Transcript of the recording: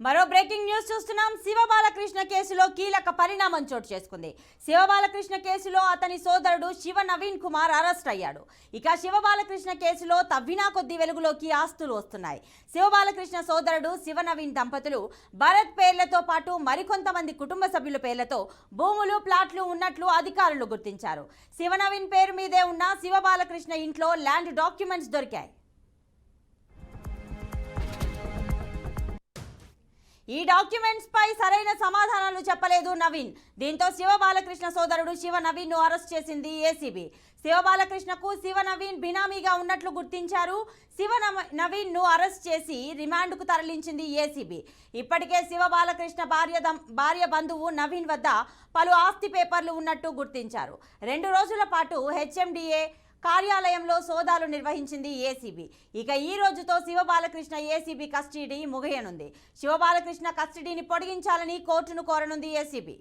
మరో breaking news చూస్తున్నాం. శివబాలకృష్ణ కేసులో కీలక పరిణామం చోటు చేసుకుంది. శివబాలకృష్ణ కేసులో అతని సోదరుడు శివ నవీన్ కుమార్ అరెస్ట్ అయ్యాడు. ఇక శివబాలకృష్ణ కేసులో తవ్వినా కొద్ది వెలుగులోకి ఆస్తులు వస్తున్నాయి. శివబాలకృష్ణ సోదరుడు శివ నవీన్ దంపతులు భరత్ పేర్లతో పాటు మరికొంతమంది కుటుంబ సభ్యుల పేర్లతో భూములు, ప్లాట్లు ఉన్నట్లు అధికారులు గుర్తించారు. శివ నవీన్ పేరు మీదే ఉన్న శివబాలకృష్ణ ఇంట్లో ల్యాండ్ డాక్యుమెంట్స్ దొరికాయి. ఈ డాక్యుమెంట్స్ పై సరైన సమాధానాలు చెప్పలేదు నవీన్. దీంతో శివబాలకృష్ణ సోదరుడు శివ నవీన్ ను అరెస్ట్ చేసింది ఏసీబీ. శివబాలకృష్ణకు శివ నవీన్ బినామీగా ఉన్నట్లు గుర్తించారు. శివ నవీన్ ను అరెస్ట్ చేసి రిమాండ్ కు తరలించింది ఏసీబీ. ఇప్పటికే శివబాలకృష్ణ భార్య బంధువు నవీన్ వద్ద పలు ఆస్తి పేపర్లు ఉన్నట్టు గుర్తించారు. 2 రోజుల పాటు హెచ్ఎండిఏ కార్యాలయంలో సోదాలు నిర్వహించింది ఏసీబీ. ఇక ఈ రోజుతో శివబాలకృష్ణ ఏసీబీ కస్టడీ ముగియనుంది. శివబాలకృష్ణ కస్టడీని పొడిగించాలని కోర్టును కోరనుంది ఏసీబీ.